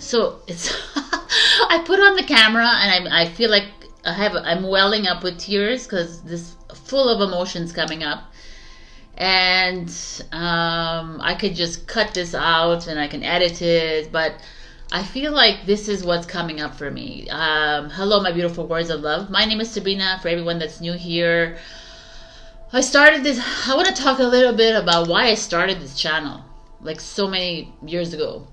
So it's I put on the camera and I feel like I'm welling up with tears because this full of emotions coming up, and I could just cut this out and I can edit it, but I feel like this is what's coming up for me. Hello, my beautiful words of love. My name is Sabrina. For everyone that's new here, I want to talk a little bit about why I started this channel like so many years ago.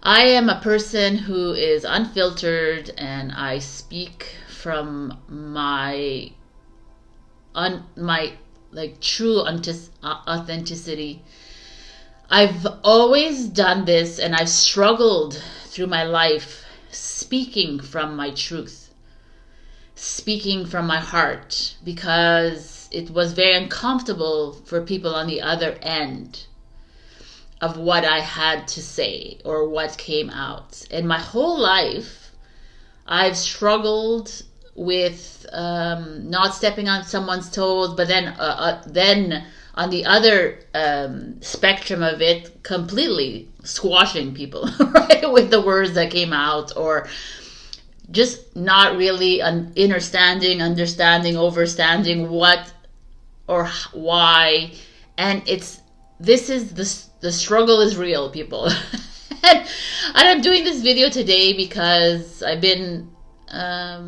I am a person who is unfiltered, and I speak from my true authenticity. I've always done this, and I've struggled through my life speaking from my truth, speaking from my heart, because it was very uncomfortable for people on the other end of what I had to say or what came out. And my whole life, I've struggled with not stepping on someone's toes, but then on the other spectrum of it, completely squashing people, right, with the words that came out, or just not really understanding, overstanding what or why. And the struggle is real, people. and I'm doing this video today because I've been, I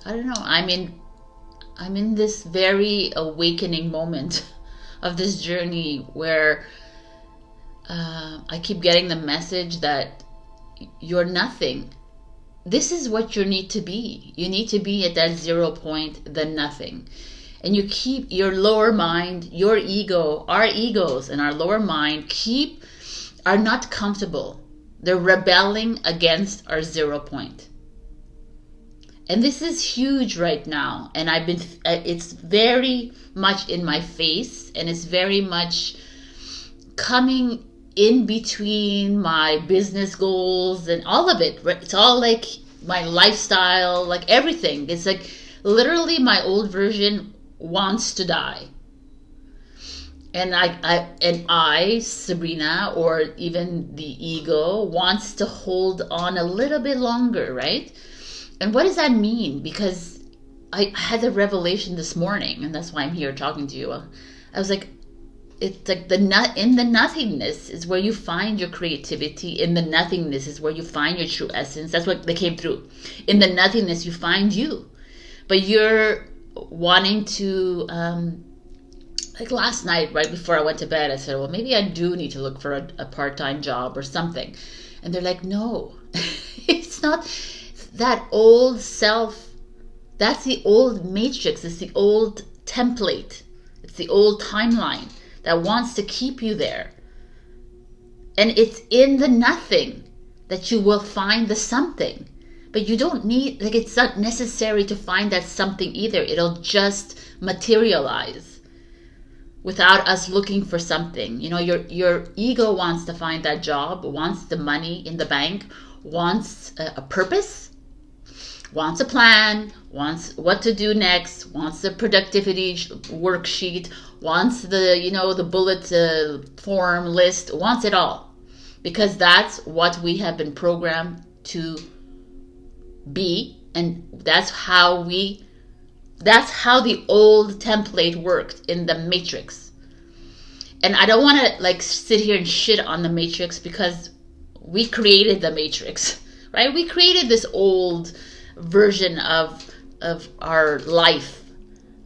don't know, I'm in this very awakening moment of this journey where I keep getting the message that you're nothing. This is what you need to be. You need to be at that 0 point, the nothing. And you keep your lower mind, your ego, our egos and our lower mind are not comfortable. They're rebelling against our 0 point. And this is huge right now. And it's very much in my face, and it's very much coming in between my business goals and all of it. It's all like my lifestyle, like everything. It's like literally my old version wants to die, and I, Sabrina, or even the ego, wants to hold on a little bit longer, right? And what does that mean? Because I had a revelation this morning, and that's why I'm here talking to you. I was like, it's like in the nothingness is where you find your creativity. In the nothingness is where you find your true essence. That's what they came through. In the nothingness, you find you, but you're wanting to like last night, right before I went to bed, I said, well, maybe I do need to look for a part-time job or something. And they're like, no. It's not that old self. That's the old matrix. It's the old template. It's the old timeline that wants to keep you there. And it's in the nothing that you will find the something. But you don't need, like, it's not necessary to find that something either. It'll just materialize without us looking for something. You know, your ego wants to find that job, wants the money in the bank, wants a purpose, wants a plan, wants what to do next, wants the productivity worksheet, wants the bullet form list, wants it all. Because that's what we have been programmed to be, and that's how the old template worked in the matrix. And I don't want to like sit here and shit on the matrix, because we created the matrix, right? We created this old version of our life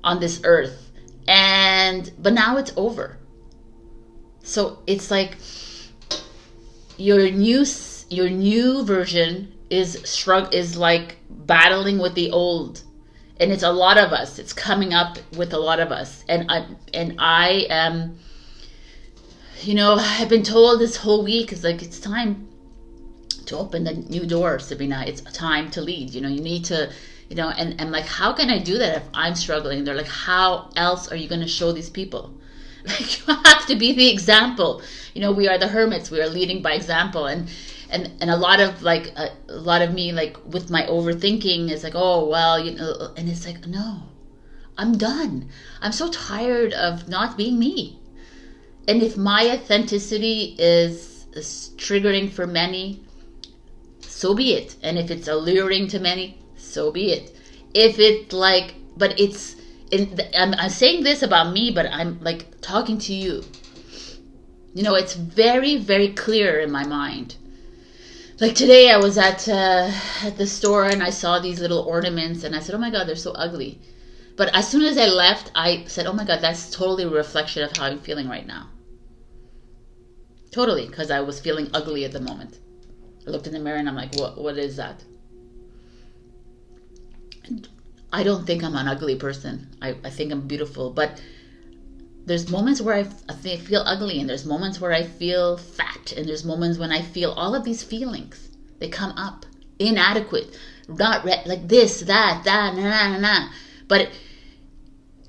on this earth, but now it's over. So it's like your new version is like battling with the old, and it's a lot of us. It's coming up with a lot of us, and I am, I've been told this whole week is like, it's time to open the new door, Sabrina. It's time to lead. You need to, and I'm like, how can I do that if I'm struggling? They're like, how else are you going to show these people? Like, you have to be the example. We are the hermits. We are leading by example, and a lot of me, like with my overthinking, is like, oh well, and it's like, no, I'm done. I'm so tired of not being me. And if my authenticity is triggering for many, so be it. And if it's alluring to many, so be it. If it like, but it's, I'm saying this about me, but I'm like talking to you. You know, it's very, very clear in my mind. Like today I was at the store and I saw these little ornaments and I said, oh my God, they're so ugly. But as soon as I left, I said, oh my God, that's totally a reflection of how I'm feeling right now. Totally, because I was feeling ugly at the moment. I looked in the mirror and I'm like, what is that? I don't think I'm an ugly person. I think I'm beautiful. But there's moments where I feel ugly, and there's moments where I feel fat, and there's moments when I feel all of these feelings. They come up. Inadequate. Not like this, that, nah. But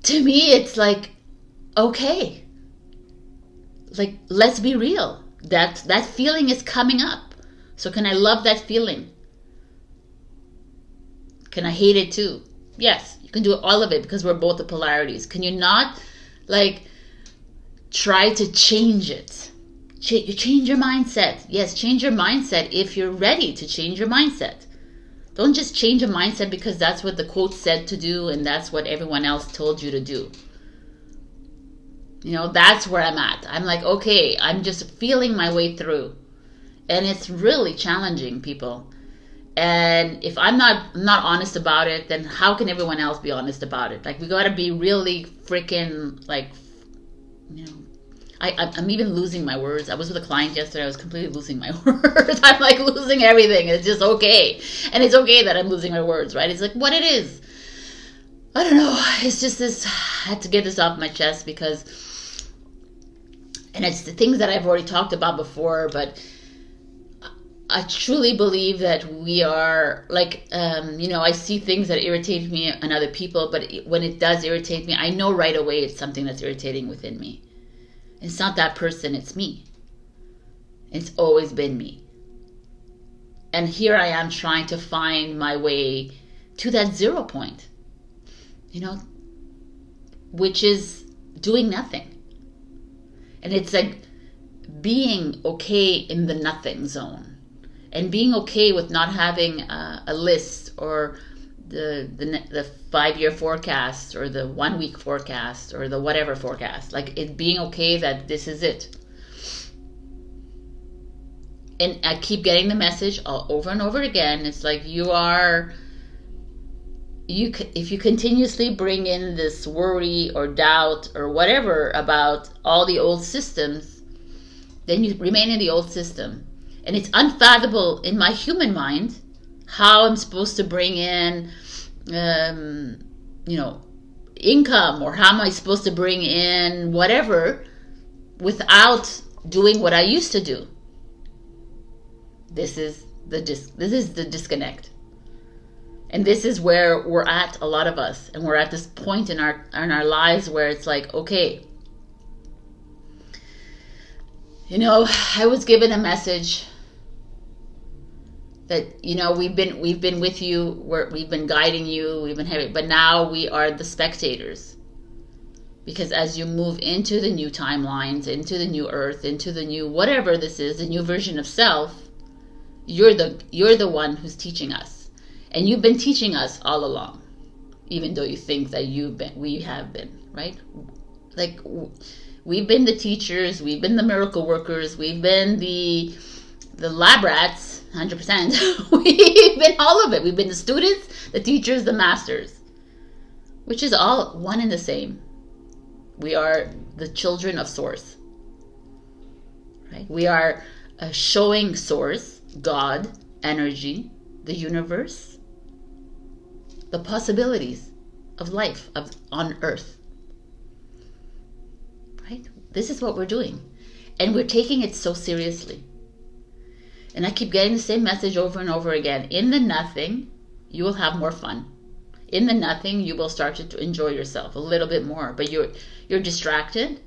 to me, it's like, okay. Like, let's be real. That feeling is coming up. So can I love that feeling? Can I hate it too? Yes, you can do all of it because we're both the polarities. Can you not, like, try to change it? You change your mindset. Yes, change your mindset if you're ready to change your mindset. Don't just change a mindset because that's what the quote said to do and that's what everyone else told you to do. You know, that's where I'm at. I'm like, okay, I'm just feeling my way through. And it's really challenging, people. And if I'm not honest about it, then how can everyone else be honest about it? Like, we got to be really freaking, like, you know, I'm even losing my words. I was with a client yesterday. I was completely losing my words. I'm like losing everything. It's just okay. And it's okay that I'm losing my words, right? It's like what it is. I don't know. It's just this, I had to get this off my chest because, and it's the things that I've already talked about before, but I truly believe that we are like, you know, I see things that irritate me and other people, but when it does irritate me, I know right away it's something that's irritating within me. It's not that person, it's me. It's always been me. And here I am trying to find my way to that 0 point, you know, which is doing nothing. And it's like being okay in the nothing zone. And being okay with not having a list or the 5-year forecast or the 1 week forecast or the whatever forecast. Like it being okay that this is it. And I keep getting the message over and over again. It's like if you continuously bring in this worry or doubt or whatever about all the old systems, then you remain in the old system. And it's unfathomable in my human mind how I'm supposed to bring in, you know, income, or how am I supposed to bring in whatever without doing what I used to do. This is the disconnect. And this is where we're at, a lot of us. And we're at this point in our lives where it's like, okay, you know, I was given a message that, you know, we've been with you, we've been guiding you, we've been having, but now we are the spectators. Because as you move into the new timelines, into the new earth, into the new whatever this is, the new version of self, you're the one who's teaching us. And you've been teaching us all along, even though you think that we have been, right? Like, we've been the teachers, we've been the miracle workers, we've been the lab rats, 100%. We've been all of it. We've been the students, the teachers, the masters, which is all one and the same. We are the children of Source, right? We are showing Source, God, energy, the universe, the possibilities of life on Earth, right? This is what we're doing, and we're taking it so seriously. And I keep getting the same message over and over again. In the nothing, you will have more fun. In the nothing, you will start to enjoy yourself a little bit more. But you're distracted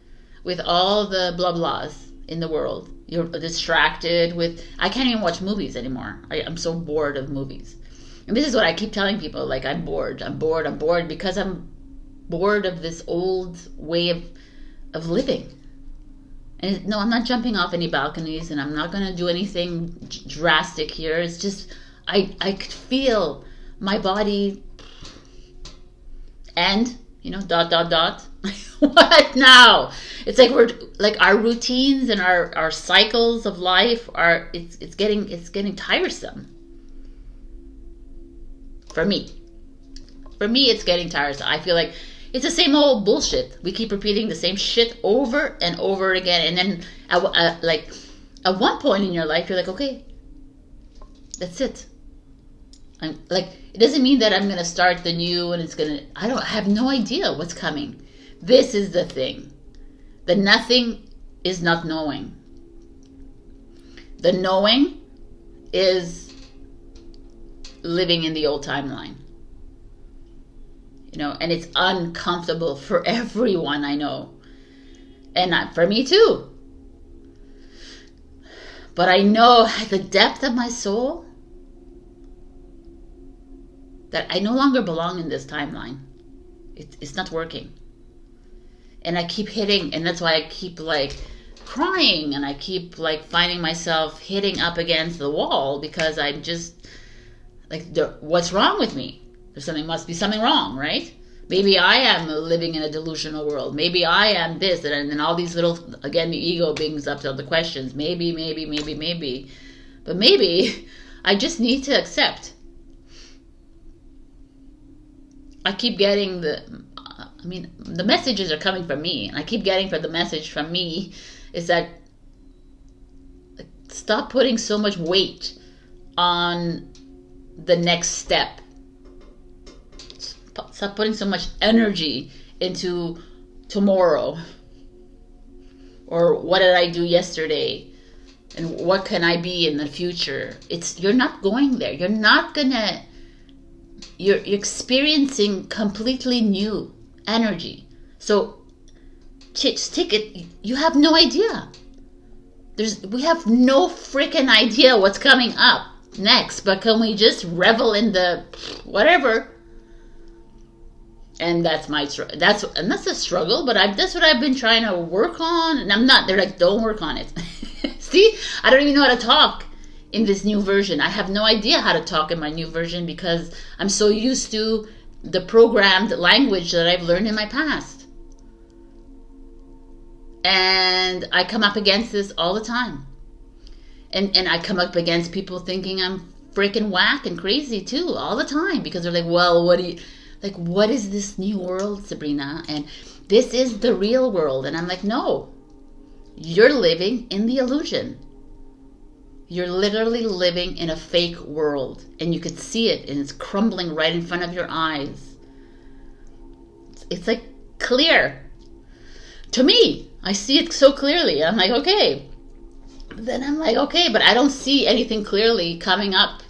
with all the blah blahs in the world. You're distracted with, I can't even watch movies anymore. I'm so bored of movies. And this is what I keep telling people, like, I'm bored because I'm bored of this old way of living. And no, I'm not jumping off any balconies, and I'm not going to do anything drastic here. It's just, I could feel my body and, dot, dot, dot. What now? It's like we're like our routines and our cycles of life are, it's getting tiresome. For me, it's getting tiresome. I feel like it's the same old bullshit. We keep repeating the same shit over and over again. And then at one point in your life, you're like, okay, that's it. I'm like, it doesn't mean that I'm going to start the new and I have no idea what's coming. This is the thing. The nothing is not knowing. The knowing is living in the old timeline. And it's uncomfortable for everyone I know. And not for me too. But I know at the depth of my soul that I no longer belong in this timeline. It's not working. And I keep hitting, and that's why I keep crying, and I keep finding myself hitting up against the wall, because I'm just what's wrong with me? Must be something wrong, right? Maybe I am living in a delusional world. Maybe I am this, and then all these little, again, the ego brings up all the questions. Maybe. But maybe I just need to accept. I keep getting the messages are coming from me, and I keep getting the message from me is that stop putting so much weight on the next step. Stop putting so much energy into tomorrow, or what did I do yesterday, and what can I be in the future. You're not going there. You're experiencing completely new energy. So just take it. You have no idea. We have no freaking idea what's coming up next, but can we just revel in the whatever? And that's a struggle, but that's what I've been trying to work on. And I'm not. They're like, don't work on it. See, I don't even know how to talk in this new version. I have no idea how to talk in my new version because I'm so used to the programmed language that I've learned in my past. And I come up against this all the time. And I come up against people thinking I'm freaking whack and crazy too, all the time, because they're like, well, what is this new world, Sabrina? And this is the real world. And I'm like, no, you're living in the illusion. You're literally living in a fake world, and you can see it, and it's crumbling right in front of your eyes. It's like clear. To me, I see it so clearly. I'm like, okay. Then I'm like, okay, but I don't see anything clearly coming up.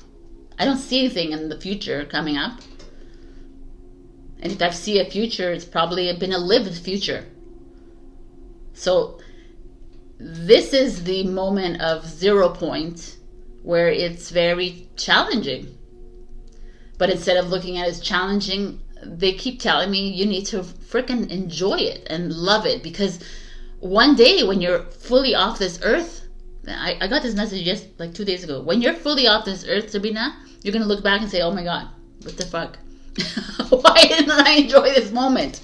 I don't see anything in the future coming up. And if I see a future, it's probably been a lived future. So this is the moment of 0 point where it's very challenging. But instead of looking at it as challenging, they keep telling me you need to freaking enjoy it and love it. Because one day when you're fully off this earth, I got this message just 2 days ago. When you're fully off this earth, Sabrina, you're going to look back and say, oh my God, what the fuck? Why didn't I enjoy this moment?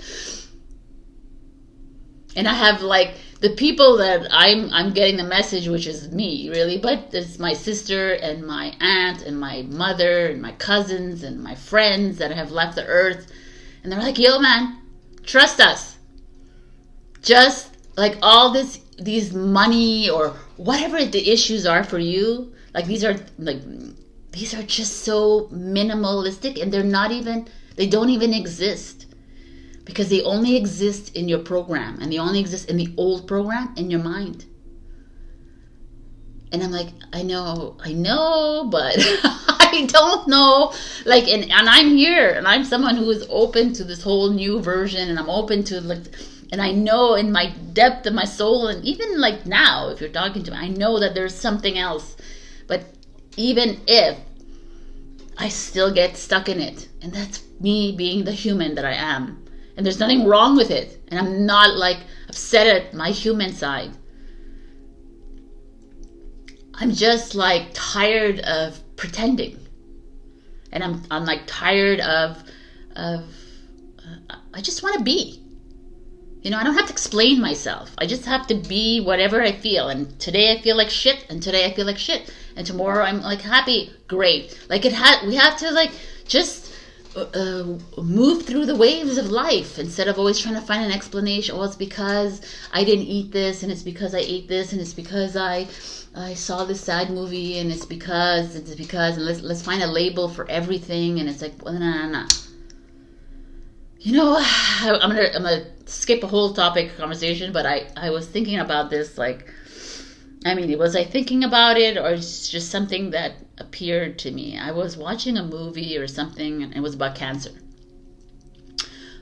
And I have the people that I'm getting the message, which is me really, but it's my sister and my aunt and my mother and my cousins and my friends that have left the earth, and they're like, yo man, trust us. Just all these money or whatever the issues are for you, these are just so minimalistic, and they don't even exist. Because they only exist in your program, and they only exist in the old program in your mind. And I'm like, I know, but I don't know. And I'm here, and I'm someone who is open to this whole new version, and I'm open to and I know in my depth of my soul, and even now, if you're talking to me, I know that there's something else. But even if, I still get stuck in it, and that's me being the human that I am. And there's nothing wrong with it. And I'm not upset at my human side. I'm just like tired of pretending. And I'm like tired of I just want to be. You know, I don't have to explain myself. I just have to be whatever I feel. And today I feel like shit, and today I feel like shit. And tomorrow I'm like happy, great. Like we have to like just move through the waves of life instead of always trying to find an explanation. Oh, it's because I didn't eat this, and it's because I ate this, and it's because I saw this sad movie, and it's because, and let's find a label for everything. And it's like, well, no. You know, I'm gonna skip a whole topic conversation, but I was thinking about this, like, I mean, was I thinking about it, or it's just something that appeared to me? I was watching a movie or something, and it was about cancer.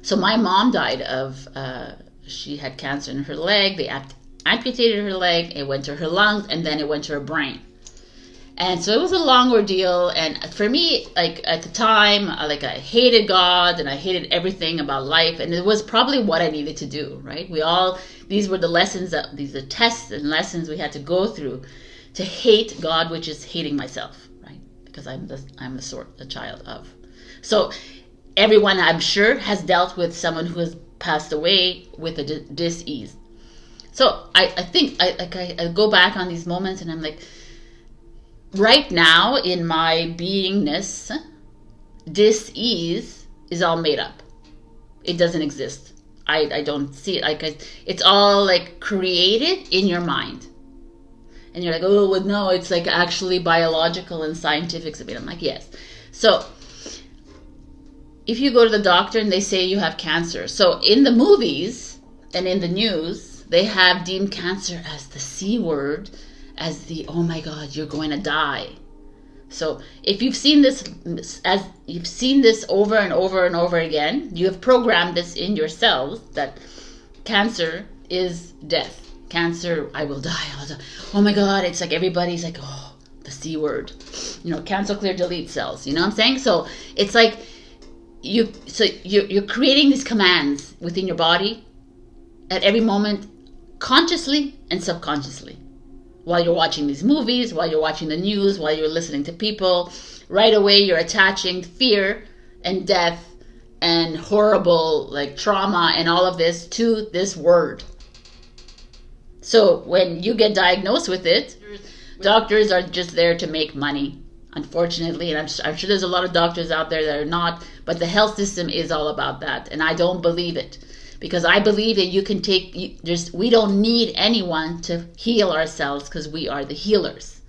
So my mom died of, she had cancer in her leg. They amputated her leg. It went to her lungs, and then it went to her brain. And so it was a long ordeal. And for me, like at the time, I hated God and I hated everything about life. And it was probably what I needed to do, right? These were the lessons, these are tests and lessons we had to go through to hate God, which is hating myself, right? Because I'm the child of. So everyone, I'm sure, has dealt with someone who has passed away with a dis-ease. So I think I go back on these moments and I'm like, right now in my beingness, dis-ease is all made up. It doesn't exist. I don't see it. It's all like created in your mind. And you're like, oh, well, no, it's like actually biological and scientific. I'm like, yes. So if you go to the doctor and they say you have cancer, so in the movies and in the news, they have deemed cancer as the C word, as the, oh my God, you're going to die. So if you've seen this, as you've seen this over and over and over again, you have programmed this in yourselves that cancer is death. Cancer, I will die. Oh my God, it's like everybody's like, oh, the C word. You know, cancel, clear, delete cells. You know what I'm saying? So it's like you're creating these commands within your body at every moment, consciously and subconsciously. While you're watching these movies, while you're watching the news, while you're listening to people, right away you're attaching fear and death and horrible like trauma and all of this to this word. So when you get diagnosed with it, doctors are just there to make money, unfortunately. And I'm sure there's a lot of doctors out there that are not, but the health system is all about that. And I don't believe it. Because I believe that you can we don't need anyone to heal ourselves because we are the healers.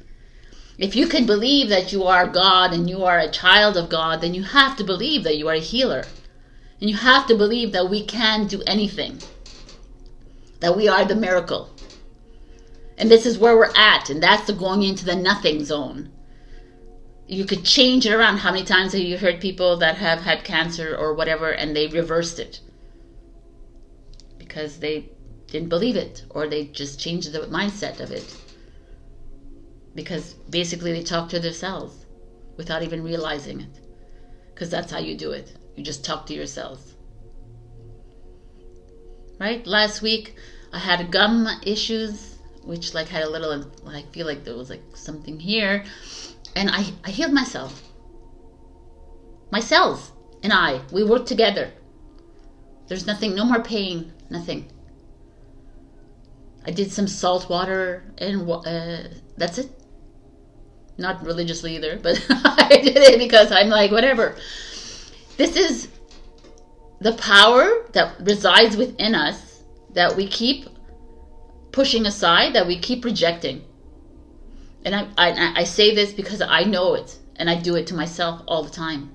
If you can believe that you are God and you are a child of God, then you have to believe that you are a healer. And you have to believe that we can do anything. That we are the miracle. And this is where we're at. And that's the going into the nothing zone. You could change it around. How many times have you heard people that have had cancer or whatever and they reversed it? Because they didn't believe it, or they just changed the mindset of it. Because basically they talk to themselves without even realizing it. Because that's how you do it. You just talk to yourselves. Right? Last week I had gum issues, which like had a little, I feel like there was like something here. And I healed myself. My cells and we worked together. There's nothing, no more pain, nothing. I did some salt water and that's it. Not religiously either, but I did it because I'm like, whatever. This is the power that resides within us that we keep pushing aside, that we keep rejecting. And I say this because I know it, and I do it to myself all the time.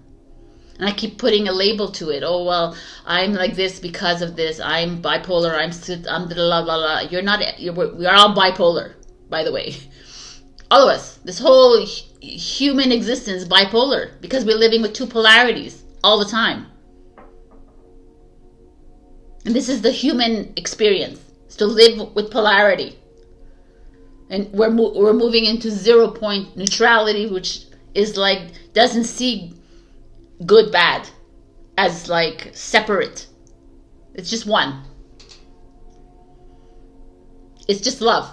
And I keep putting a label to it. Oh, well, I'm like this because of this. I'm bipolar. I'm blah, blah, blah. You're not, we are all bipolar, by the way. All of us. This whole human existence is bipolar because we're living with two polarities all the time. And this is the human experience, is to live with polarity. And we're moving into 0 point neutrality, which is like, doesn't see good, bad as like separate. It's just one. It's just love.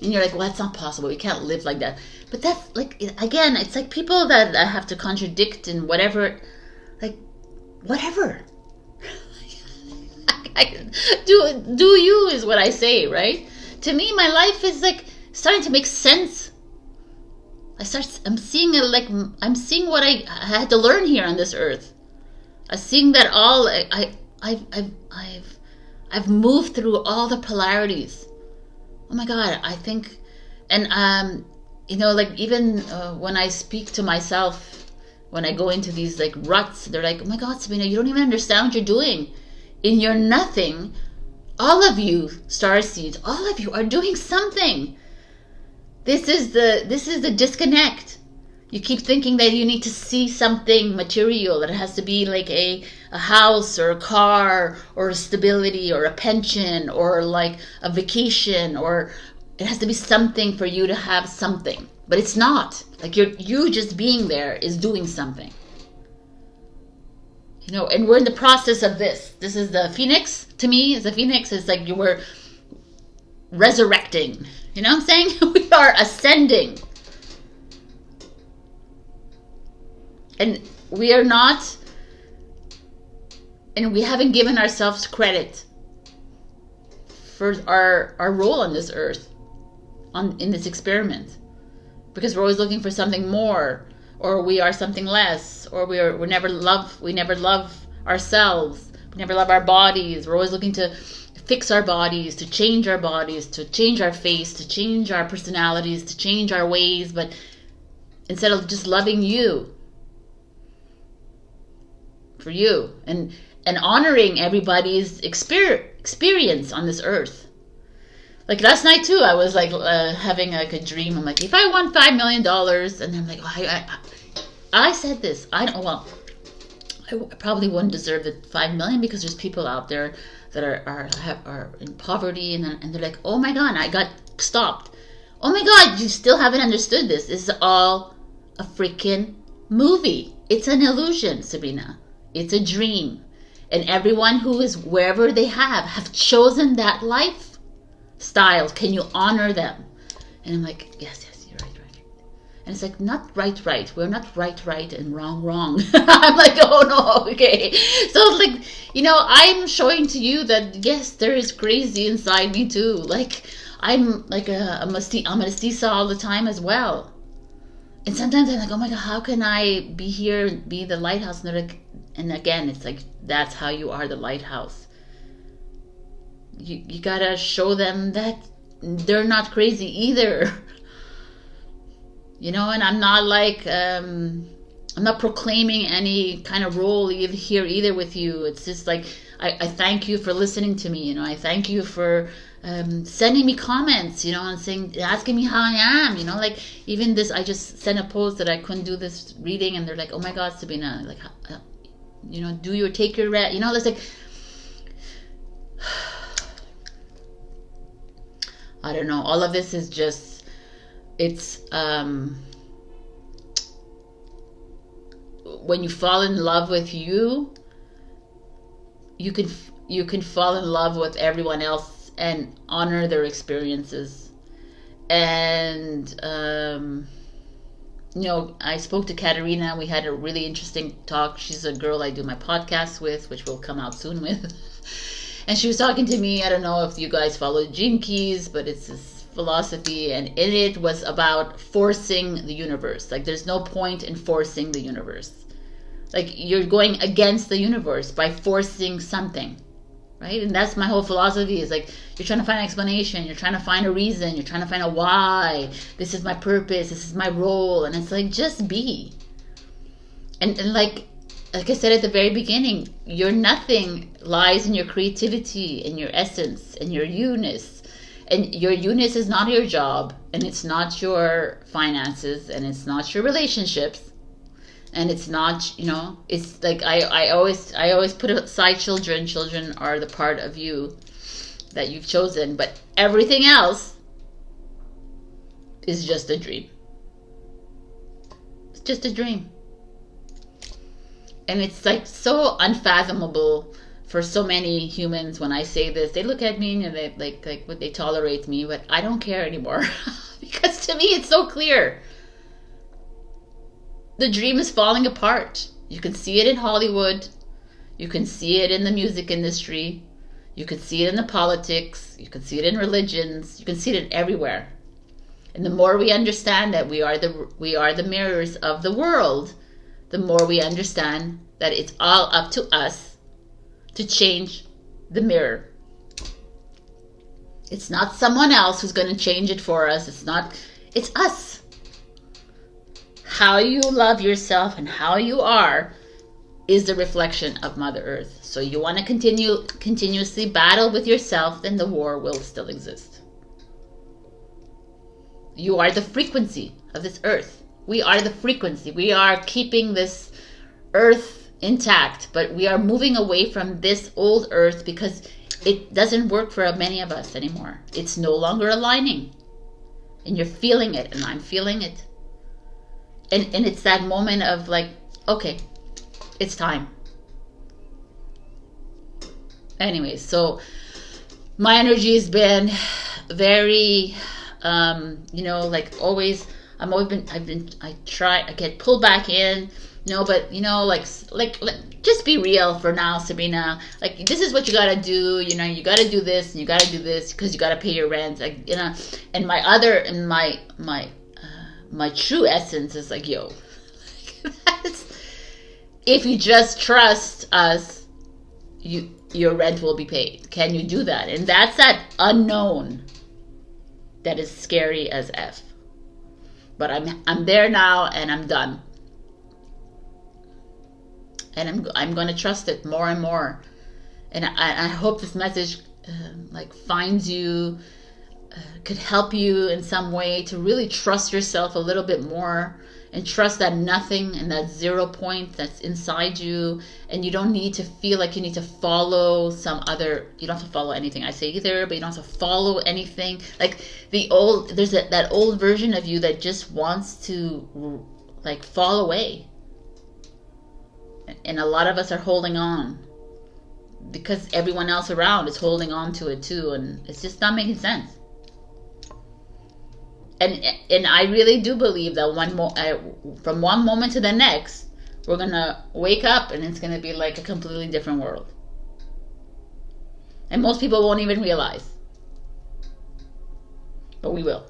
And you're like, well, that's not possible. You can't live like that. But that's like, again, it's like people that have to contradict and whatever. Like, whatever. Do you is what I say, right? To me, my life is like starting to make sense. I'm seeing it, like I'm seeing what I had to learn here on this earth. I'm seeing that all I've moved through all the polarities. Oh my God, I think, and you know, like even when I speak to myself, when I go into these like ruts, they're like, oh my God, Sabrina, you don't even understand what you're doing. In your nothing, all of you starseeds, all of you are doing something. This is the disconnect. You keep thinking that you need to see something material, that it has to be like a house or a car or a stability or a pension or like a vacation, or it has to be something for you to have something. But it's not. Like you just being there is doing something. You know, and we're in the process of this. This is the phoenix. To me, is the phoenix. It's like you were resurrecting. You know what I'm saying? We are ascending. And we are not, and we haven't given ourselves credit for our role on this earth, in this experiment. Because we're always looking for something more, or we are something less, or we never love ourselves, we never love our bodies. We're always looking to fix our bodies, to change our face, to change our personalities, to change our ways, but instead of just loving you for you and honoring everybody's experience on this earth. Like last night too, I was like having like a dream. I'm like, if I won $5 million, and I'm like, oh, I said this. I probably wouldn't deserve the 5 million, because there's people out there that are in poverty, and they're like, oh my God, I got stopped. Oh my God, you still haven't understood this. This is all a freaking movie. It's an illusion, Sabrina. It's a dream. And everyone who is wherever they have chosen that lifestyle. Can you honor them? And I'm like, yes, you're right. And it's like, not right. We're not right, and wrong. I'm like, oh no, okay. So like, you know, I'm showing to you that yes, there is crazy inside me too. Like I'm like I'm a seesaw all the time as well. And sometimes I'm like, oh my God, how can I be here and be the lighthouse? And they're like, and again, it's like, that's how you are the lighthouse. You gotta show them that they're not crazy either. You know, and I'm not like, I'm not proclaiming any kind of role here either with you. It's just like, I thank you for listening to me. You know, I thank you for sending me comments, you know, and asking me how I am, you know, like even this, I just sent a post that I couldn't do this reading, and they're like, oh my God, Sabrina, like, you know, take your rest, you know, it's like, I don't know, all of this is just, it's, when you fall in love with you can fall in love with everyone else and honor their experiences. And you know, I spoke to Katerina. We had a really interesting talk. She's a girl I do my podcast with, which will come out soon with. And she was talking to me. I don't know if you guys follow Gene Keys, but it's this philosophy, and in it was about forcing the universe. Like there's no point in forcing the universe. Like you're going against the universe by forcing something. Right? And that's my whole philosophy, is like, you're trying to find an explanation, you're trying to find a reason, you're trying to find a why, this is my purpose, this is my role, and it's like, just be. And like I said at the very beginning, your nothing lies in your creativity, in your essence, and your you-ness. And your you-ness is not your job, and it's not your finances, and it's not your relationships. And it's not, you know, it's like I always put aside children. Children are the part of you that you've chosen, but everything else is just a dream. It's just a dream. And it's like so unfathomable for so many humans, when I say this, they look at me and they like would they tolerate me, but I don't care anymore. Because to me it's so clear. The dream is falling apart. You can see it in Hollywood. You can see it in the music industry. You can see it in the politics. You can see it in religions. You can see it everywhere. And the more we understand that we are the mirrors of the world, the more we understand that it's all up to us to change the mirror. It's not someone else who's going to change it for us. It's us. How you love yourself and how you are is the reflection of Mother Earth. So you want to continuously battle with yourself, then the war will still exist. You are the frequency of this earth. We are the frequency. We are keeping this earth intact, but we are moving away from this old earth because it doesn't work for many of us anymore. It's no longer aligning. And you're feeling it, and I'm feeling it. And it's that moment of like, okay, it's time. Anyways, so my energy has been very, like always, I get pulled back in, but just be real for now, Sabrina. Like, this is what you gotta do, you gotta do this, and you gotta do this, because you gotta pay your rent, and my true essence is like, yo, if you just trust us, your rent will be paid. Can you do that? And that's that unknown that is scary as F. But I'm there now, and I'm done. And I'm going to trust it more and more. And I hope this message finds you, could help you in some way to really trust yourself a little bit more, and trust that nothing and that 0 point that's inside you, and you don't need to feel like you need to follow you don't have to follow anything I say either, but you don't have to follow anything. Like there's that old version of you that just wants to fall away. And a lot of us are holding on because everyone else around is holding on to it too, and it's just not making sense. And I really do believe that from one moment to the next, we're gonna wake up and it's gonna be like a completely different world. And most people won't even realize, but we will.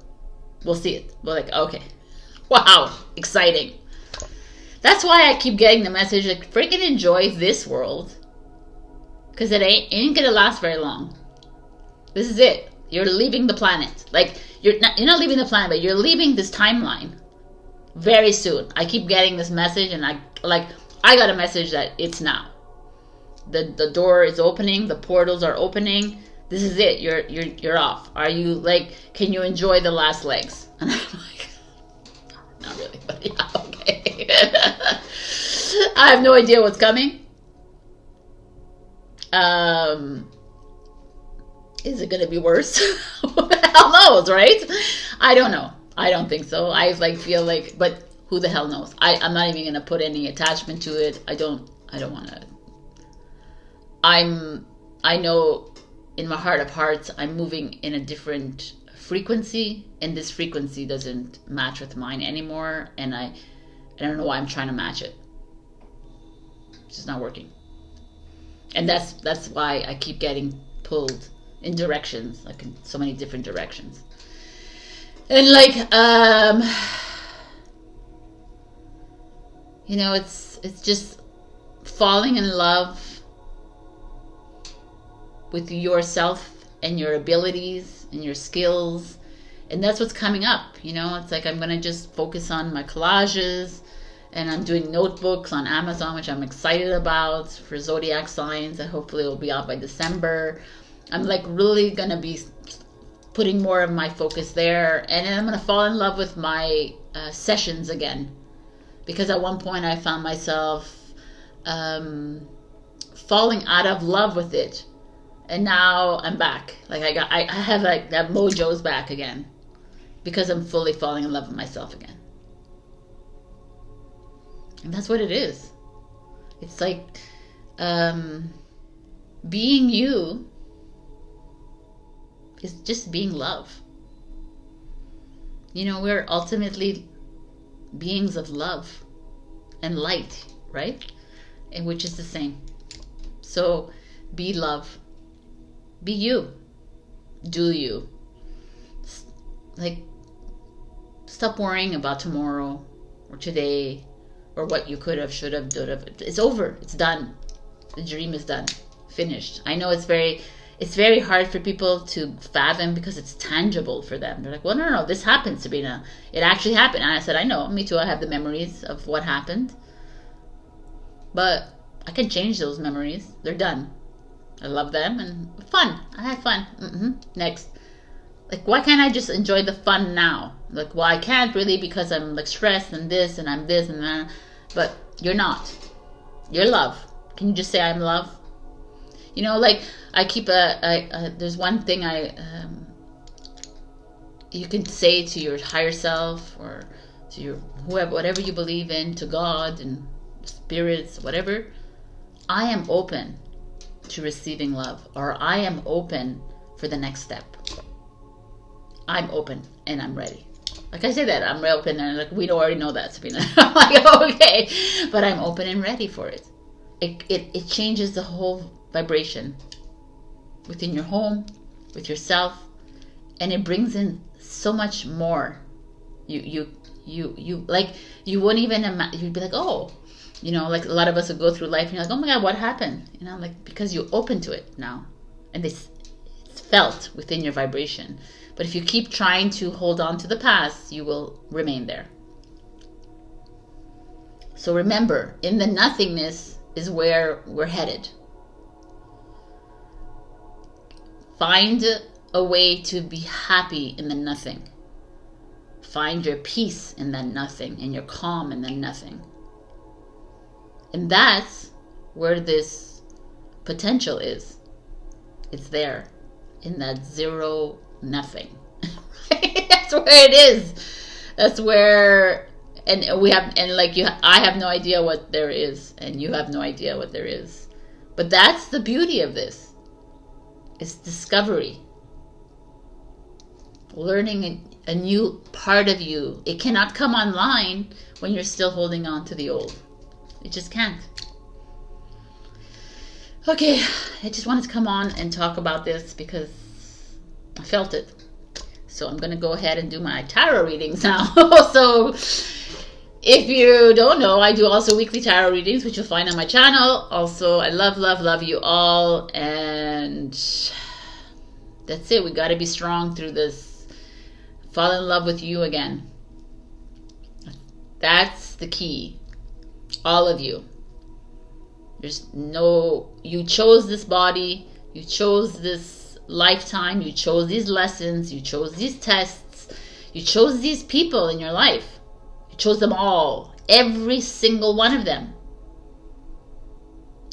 We'll see it. We're like, okay, wow, exciting. That's why I keep getting the message, like, freaking enjoy this world, because it ain't gonna last very long. This is it. You're leaving the planet. Like, you're not leaving the planet, but you're leaving this timeline very soon. I keep getting this message, and I got a message that it's now. The door is opening, the portals are opening. This is it. You're off. Are you can you enjoy the last legs? And I'm like, not really, but yeah, okay. I have no idea what's coming. Is it going to be worse? Who the hell knows, right? I don't know. I don't think so. I feel like, but who the hell knows? I'm not even going to put any attachment to it. I don't want to. I know in my heart of hearts, I'm moving in a different frequency, and this frequency doesn't match with mine anymore. And I don't know why I'm trying to match it. It's just not working. And that's why I keep getting pulled in directions, like in so many different directions. And it's just falling in love with yourself and your abilities and your skills. And that's what's coming up. It's like I'm going to just focus on my collages, and I'm doing notebooks on Amazon, which I'm excited about, for zodiac signs, and hopefully it will be out by December. I'm really going to be putting more of my focus there. And then I'm going to fall in love with my sessions again. Because at one point I found myself falling out of love with it. And now I'm back. I have that mojo's back again. Because I'm fully falling in love with myself again. And that's what it is. It's being you is just being love. You know, we're ultimately beings of love and light, right? And which is the same. So be love. Be you. Do you. Like, stop worrying about tomorrow or today or what you could have, should have, did have. It's over. It's done. The dream is done. Finished. I know it's very hard for people to fathom because it's tangible for them. They're like, well, no, this happened, Sabrina. It actually happened. And I said, I know. Me too. I have the memories of what happened. But I can change those memories. They're done. I love them and fun. I had fun. Next. Like, why can't I just enjoy the fun now? Like, well, I can't really because I'm like stressed and this and I'm this and that. But you're not. You're love. Can you just say I'm love? You know, like I keep there's one thing you can say to your higher self or to your whoever, whatever you believe in, to God and spirits, whatever. I am open to receiving love, or I am open for the next step. I'm open and I'm ready. Like I say that, I'm open and like we already know that, Sabrina. I'm like, okay, but I'm open and ready for it. It changes the whole vibration within your home, with yourself, and it brings in so much more. You like you wouldn't even imagine. You'd be like, oh, you know, like a lot of us would go through life and you're like, oh my God, what happened? You know, like because you're open to it now, and it's felt within your vibration. But if you keep trying to hold on to the past, you will remain there. So remember, in the nothingness is where we're headed. Find a way to be happy in the nothing. Find your peace in that nothing and your calm in that nothing. And that's where this potential is. It's there in that zero nothing. That's where it is. That's where, and we have, and like I have no idea what there is, and you have no idea what there is. But that's the beauty of this. It's discovery. Learning a new part of you. It cannot come online when you're still holding on to the old. It just can't. Okay, I just wanted to come on and talk about this because I felt it. So I'm going to go ahead and do my tarot readings now. So if you don't know, I do also weekly tarot readings, which you'll find on my channel. Also, I love you all. And that's it. We got to be strong through this. Fall in love with you again. That's the key. All of you. There's no, you chose this body, you chose this lifetime, you chose these lessons, you chose these tests, you chose these people in your life. You chose them all, every single one of them.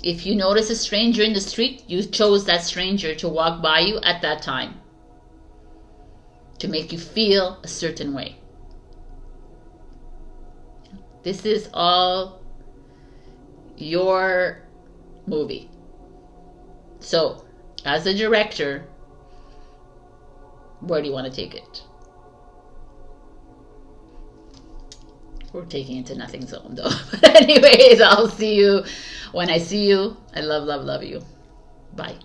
If you notice a stranger in the street, you chose that stranger to walk by you at that time, to make you feel a certain way. This is all your movie. So, as a director, where do you want to take it? We're taking it to nothing zone though. But anyways, I'll see you when I see you. I love you. Bye.